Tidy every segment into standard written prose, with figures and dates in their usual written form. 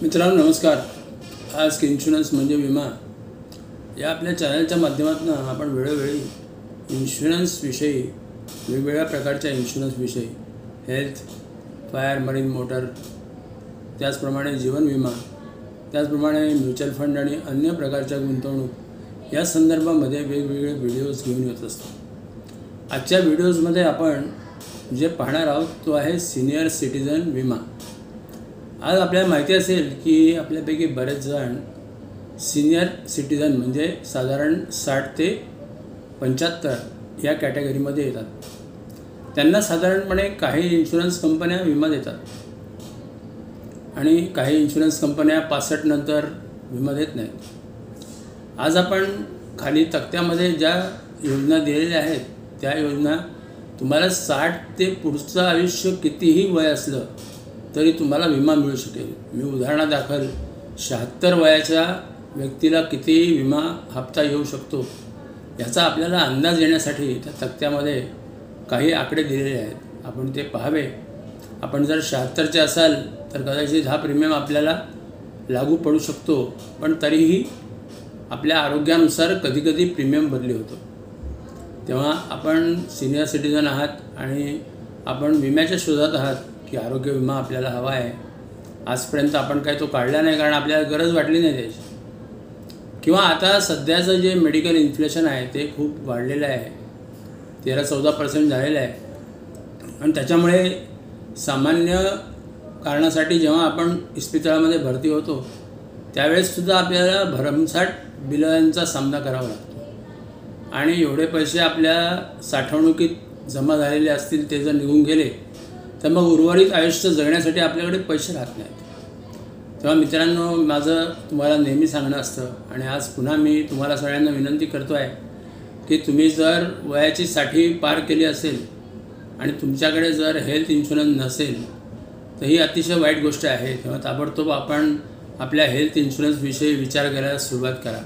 मित्रांनो नमस्कार। आज इन्शुरन्स म्हणजे विमा या आपल्या चॅनलच्या माध्यमातून आपण वेळोवेळी इन्शुरन्स विषयी वेगवेगळ्या प्रकारच्या इन्शुरन्स विषयी हेल्थ, फायर, मरीन, मोटर, त्याचप्रमाणे जीवन विमा, त्याचप्रमाणे म्युच्युअल फंड आणि अन्य प्रकारच्या गुंतवणूक या संदर्भामध्ये वेगवेगळे व्हिडिओज घेऊन येत असतो। आजच्या व्हिडिओजमध्ये आपण जे पाहणार आहोत तो आहे सीनियर सिटीजन विमा। आज आपल्याला माहिती असेल की आपल्यापैकी बरेच जण सीनियर सिटीजन म्हणजे साधारण 60 ते 75 या कॅटेगरीमध्ये येतात। त्यांना साधारणपणे काही इन्शुरन्स कंपन्या विमा देतात आणि काही इन्शुरन्स कंपन्या 65 नंतर विमा देत नाहीत। आज आपण खाली तक्त्यामध्ये ज्या योजना दिलेल्या आहेत त्या योजना तुम्हाला 60 ते पुढचं आयुष्य कितीही वय असलं तरी तुम्हाला विमा मिळू शकेल। मी उदाहरणादाखल 76 वयाच्या व्यक्तीला किती विमा हप्ता येऊ शकतो याचा आपल्याला अंदाज येण्यासाठी त्या तक्त्यामध्ये काही आकडे दिलेले आहेत, आपण ते पाहावे। आपण जर 76चे असाल तर कदाचित हा प्रीमियम आपल्याला लागू पडू शकतो, पण तरीही आपल्या आरोग्यानुसार कधीकधी प्रीमियम बदली होतो। तेव्हा आपण सीनियर सिटीजन आहात आणि आपण विम्याच्या शोधात आहात की आरोग्य विमा आपल्याला हवा आहे। आजपर्यंत आपण काय तो काढला नाही कारण आपल्याला गरज वाटली नाही त्याची, किंवा आता सध्याचं जे मेडिकल इन्फ्लेशन आहे ते खूप वाढलेलं आहे, 13-14% झालेलं आहे आणि त्याच्यामुळे सामान्य कारणासाठी जेव्हा आपण इस्पितळामध्ये भरती होतो त्यावेळेससुद्धा आपल्याला भरमसाठ बिलांचा सामना करावा लागतो आणि एवढे पैसे आपल्या साठवणुकीत जमा झालेले असतील ते जर निघून गेले तर मग उर्वरित आयुष्य जगण्यासाठी आपल्याकडे पैसे राहत नाहीत। तेव्हा मित्रांनो माझं तुम्हाला नेहमी सांगणं असतं आणि आज पुन्हा मी तुम्हाला सगळ्यांना विनंती करतो आहे की तुम्ही जर वयाची 60 पार केली असेल आणि तुमच्याकडे जर हेल्थ इन्शुरन्स नसेल तर ही अतिशय वाईट गोष्ट आहे। तेव्हा ताबडतोब आपण आपल्या हेल्थ इन्शुरन्सविषयी विचार करायला सुरुवात करा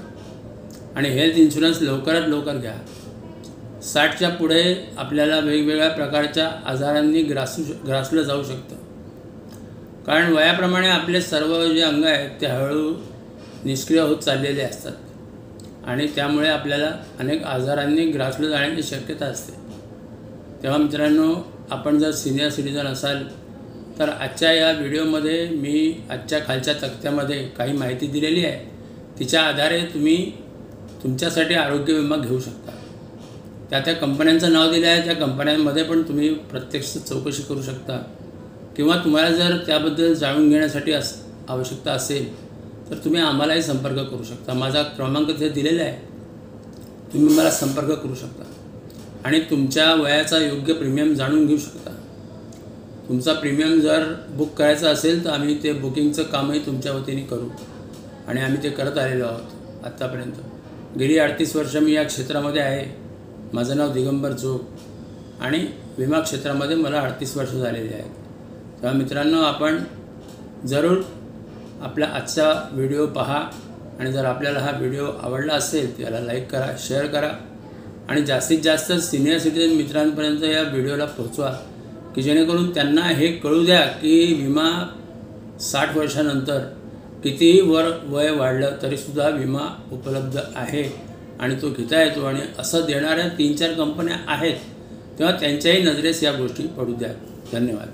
आणि हेल्थ इन्शुरन्स लवकरात लवकर घ्या। 60च्या पुढे आपल्याला वेगवेगळ्या प्रकारच्या आजारांनी ग्रासलं जाऊ शकतं, कारण वयाप्रमाणे आपले सर्व जे अंग आहेत ते हळूहळू निष्क्रिय होत चाललेले असतात आणि त्यामुळे आपल्याला अनेक आजारांनी ग्रासलं जाण्याची शक्यता असते। तेव्हा मित्रांनो आपण जर सीनियर सिटीजन असाल तर आजच्या या व्हिडिओमध्ये मी आजच्या खालच्या तक्त्यामध्ये काही माहिती दिलेली आहे, तिच्या आधारे तुम्ही तुमच्यासाठी आरोग्य विमा घेऊ शकता। त्या कंपन्यांचं नाव दिलं आहे, त्या कंपन्यांमध्ये पण तुम्ही प्रत्यक्ष चौकशी करू शकता, किंवा तुम्हाला जर त्याबद्दल जाणून घेण्यासाठी आवश्यकता असेल तर तुम्ही आम्हालाही संपर्क करू शकता। माझा क्रमांक तिथे दिलेला आहे, तुम्ही मला संपर्क करू शकता आणि तुमच्या वयाचा योग्य प्रीमियम जाणून घेऊ शकता। तुमचा प्रीमियम जर बुक करायचा असेल तर आम्ही ते बुकिंगचं कामही तुमच्या वतीने करू आणि आम्ही ते करत आलेलो आहोत आत्तापर्यंत। गेली 38 वर्ष मी या क्षेत्रामध्ये आहे। माझं नाव दिगंबर जोग आणि विमा क्षेत्रामध्ये मला 38 वर्ष झालेली आहेत। तेव्हा मित्रांनो आपण जरूर आपला आजचा व्हिडिओ पहा आणि जर आपल्याला हा व्हिडिओ आवडला असेल तर याला लाईक करा, शेअर करा आणि जास्तीत जास्त सीनियर सिटीजन मित्रांपर्यंत या व्हिडिओला पोहोचवा की जेणेकरून त्यांना हे कळू द्या की विमा 60 वर्षानंतर कितीही वय वाढलं तरीसुद्धा विमा उपलब्ध आहे आणि तो घेता येतो आणि असं देणाऱ्या 3-4 कंपन्या आहेत, तेव्हा त्यांच्याही नजरेस या गोष्टी पडू द्या। धन्यवाद।